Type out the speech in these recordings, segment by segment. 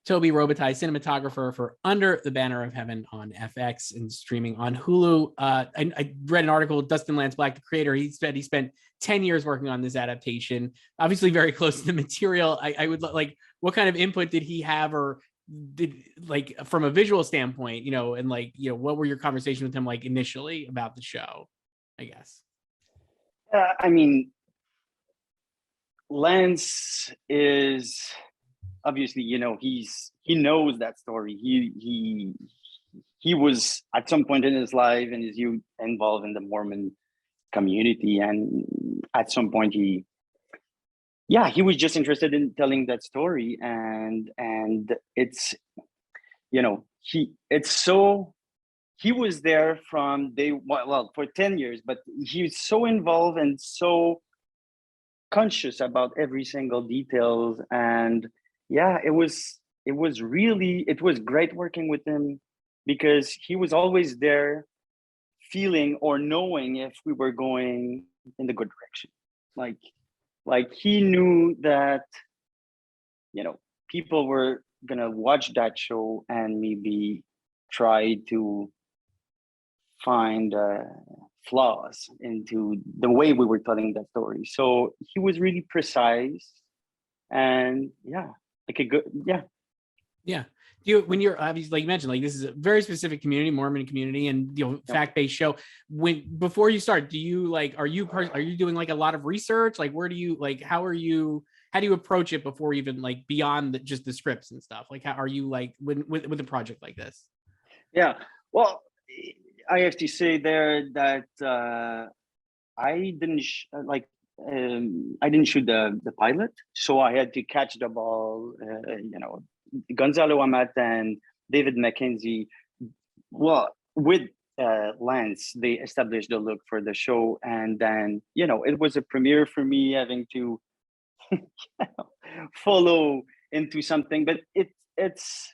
Tobie Robitaille, cinematographer for Under the Banner of Heaven on FX and streaming on Hulu. I read an article with Dustin Lance Black, the creator. He said he spent 10 years working on this adaptation, obviously very close to the material. I would like, what kind of input did he have, or did, like, from a visual standpoint, and like, what were your conversations with him like initially about the show, I guess? I mean, Lance is obviously, he knows that story. He was at some point in his life and his youth involved in the Mormon community, and at some point he was just interested in telling that story, and it's he was there from day well for 10 years, but he's so involved and so conscious about every single details. And it was great working with him, because he was always there feeling or knowing if we were going in the good direction. Like he knew that people were gonna watch that show and maybe try to find flaws into the way we were telling that story. So he was really precise, and like a good when you're obviously, like you mentioned, like this is a very specific community, Mormon community, and fact-based show. Before you start, do you like, are you doing like a lot of research? Like, where do you like, how do you approach it before even like beyond just the scripts and stuff? Like, how are you like with a project like this? Yeah, well, I have to say there that I didn't I didn't shoot the pilot, so I had to catch the ball. Gonzalo Amat and David Mackenzie, with Lance, they established the look for the show, and then it was a premiere for me having to follow into something. But it's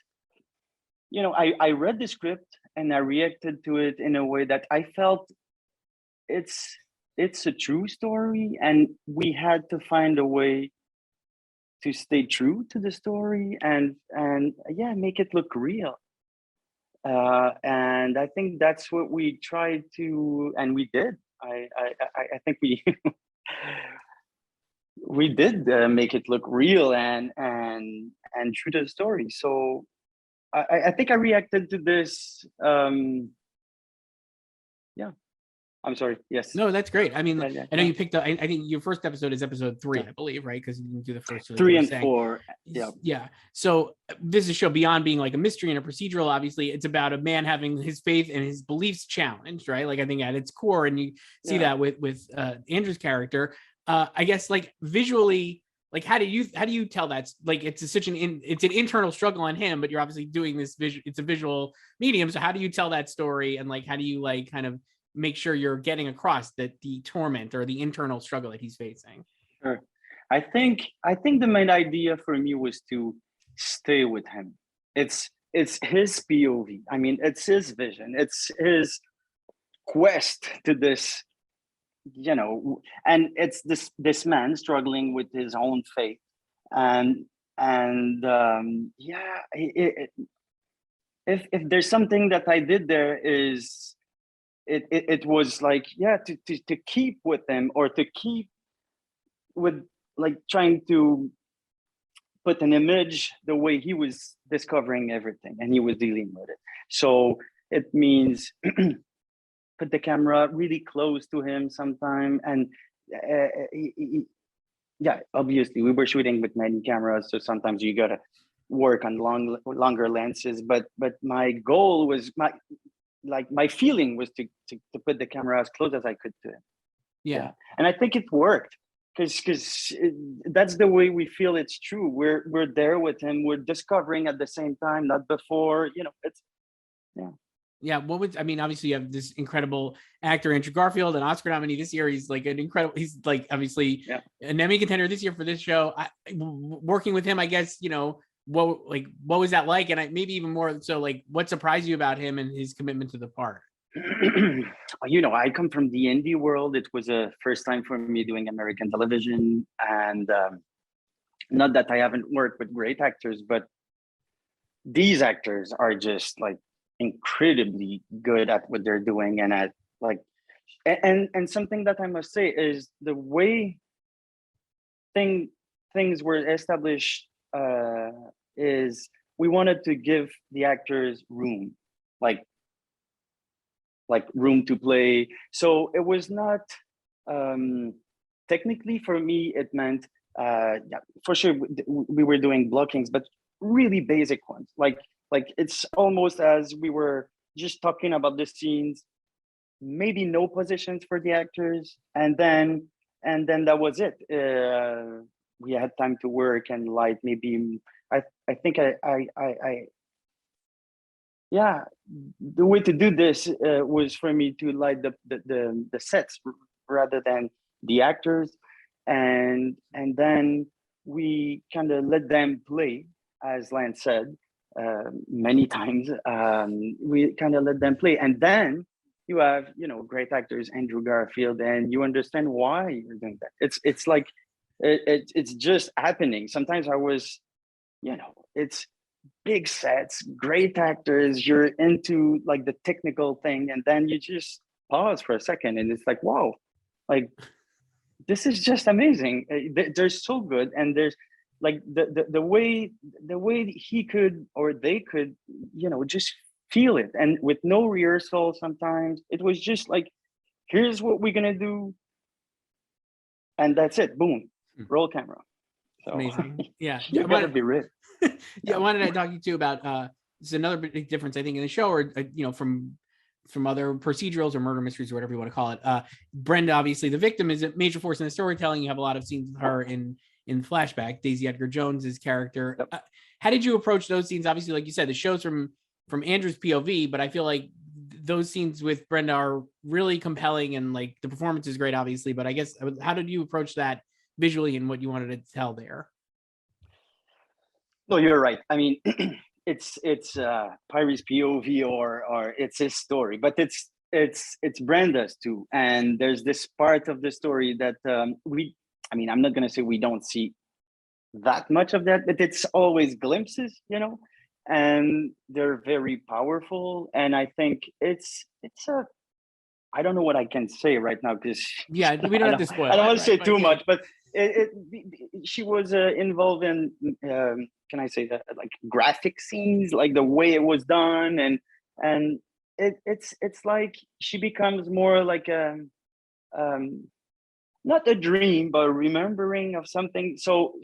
I read the script and I reacted to it in a way that I felt it's a true story, and we had to find a way to stay true to the story and make it look real. And I think that's what we tried to, and we did. I think we we did make it look real and true to the story. So I think I reacted to this. I'm sorry. Yes. No, that's great. I mean, I know you picked up. I think your first episode is episode 3, I believe, right? Because you didn't do the first 3 and 4. Yeah. So this is a show beyond being like a mystery and a procedural. Obviously, it's about a man having his faith and his beliefs challenged, right? Like, I think at its core, and you see that with Andrew's character. I guess, like, visually, like, how do you tell that? Like, it's an internal struggle on him, but you're obviously doing this it's a visual medium. So how do you tell that story, and like, how do you like kind of make sure you're getting across the torment or the internal struggle that he's facing? Sure. I think the main idea for me was to stay with him. It's his POV. I mean, it's his vision. It's his quest to this, and it's this man struggling with his own faith. If there's something that I did there, is it was like to keep with him, or to keep with, like, trying to put an image the way he was discovering everything and he was dealing with it. So it means put the camera really close to him sometime, and obviously we were shooting with many cameras, so sometimes you gotta work on longer lenses, but my goal was my feeling was to put the camera as close as I could to him. And I think it worked, because that's the way we feel it's true. We're there with him, we're discovering at the same time, not before. It's obviously you have this incredible actor, Andrew Garfield, an Oscar nominee this year. He's like he's like obviously an Emmy contender this year for this show. Working with him, I guess, what was that like? And maybe even more so, like, what surprised you about him and his commitment to the part? I come from the indie world. It was a first time for me doing American television, and not that I haven't worked with great actors, but these actors are just like incredibly good at what they're doing, and at like, and something that I must say is the way things were established, is we wanted to give the actors room, like room to play. So it was not, technically for me, it meant, yeah, for sure we were doing blockings, but really basic ones. Like it's almost as we were just talking about the scenes, maybe no positions for the actors, and then that was it. We had time to work and light. Maybe I think I yeah, the way to do this was for me to light the sets rather than the actors, and then we kind of let them play, as Lance said many times. We kind of let them play, and then you have, great actors, Andrew Garfield, and you understand why you're doing that. It's like it's just happening. Sometimes I was, it's big sets, great actors, you're into like the technical thing, and then you just pause for a second and it's like, wow, like this is just amazing. They're so good, and there's like the way he could, or they could, just feel it, and with no rehearsal. Sometimes it was just like, here's what we're gonna do, and that's it, boom, roll camera. So Amazing. Yeah. you gotta be rich. Yeah, I wanted to talk to you too about this is another big difference I think in the show, or from other procedurals or murder mysteries or whatever you want to call it. Brenda, obviously the victim, is a major force in the storytelling. You have a lot of scenes with her in flashback. Daisy Edgar Jones's character. Yep. How did you approach those scenes? Obviously, like you said, the show's from Andrew's POV, but I feel like those scenes with Brenda are really compelling, and like the performance is great, obviously. But I guess, how did you approach that visually and what you wanted to tell there? No, you're right. I mean, it's Pyrie's POV, or it's his story, but it's Brenda's too. And there's this part of the story that I mean, I'm not gonna say we don't see that much of that, but it's always glimpses, and they're very powerful. And I think it's a, I don't know what I can say right now, because Yeah, we don't have to spoil I don't it, want to say right? too Yeah. much, but she was involved in, can I say that, like graphic scenes, like the way it was done, and it's like she becomes more like a, um, not a dream, but a remembering of something. So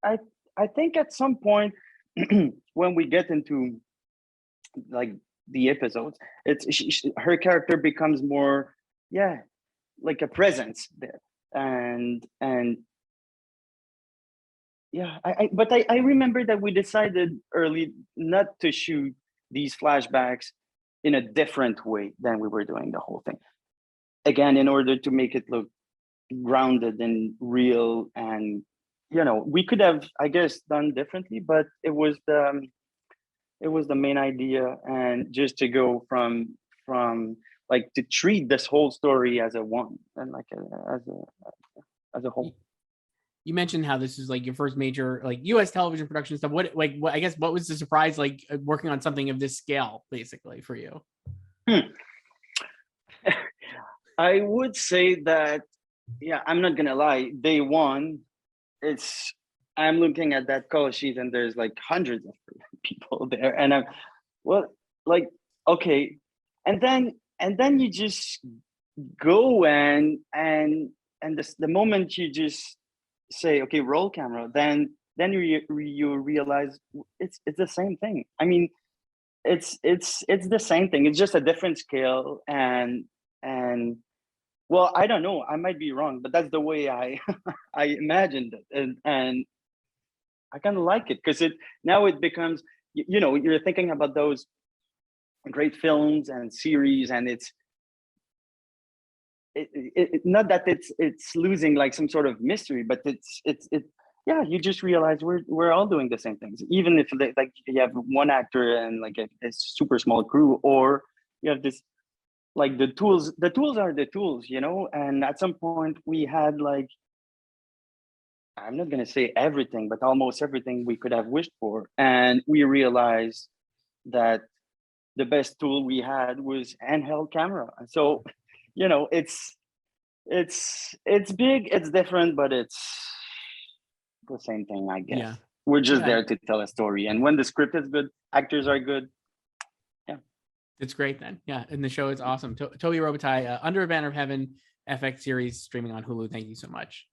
I I think at some point when we get into like the episodes, it's her character becomes more, yeah, like a presence there, and yeah, I remember that we decided early not to shoot these flashbacks in a different way than we were doing the whole thing, again, in order to make it look grounded and real. And we could have, I guess, done differently, but it was the main idea, and just to go from like, to treat this whole story as a one, and like as a whole. You mentioned how this is like your first major like U.S. television production stuff. What I guess what was the surprise like working on something of this scale, basically, for you? I would say that, yeah, I'm not gonna lie. Day one, I'm looking at that call sheet, and there's like hundreds of people there, and I'm, well, like, okay, and then you just go, and the moment you just say, okay, roll camera, then you realize it's the same thing. I mean, it's the same thing. It's just a different scale, and well, I don't know, I might be wrong, but that's the way I I imagined it, and I kind of like it, because it becomes, you're thinking about those great films and series, and not that it's losing like some sort of mystery, but yeah, you just realize we're all doing the same things, even if like you have one actor and like a super small crew, or you have this, like, the tools are the tools, and at some point we had like, I'm not going to say everything, but almost everything we could have wished for. And we realized that the best tool we had was handheld camera. So, it's big, it's different, but it's the same thing, I guess. Yeah. We're just Yeah. there to tell a story. And when the script is good, actors are good. Yeah. It's great then. Yeah. And the show is awesome. Tobie Robitaille, Under a Banner of Heaven, FX series streaming on Hulu. Thank you so much.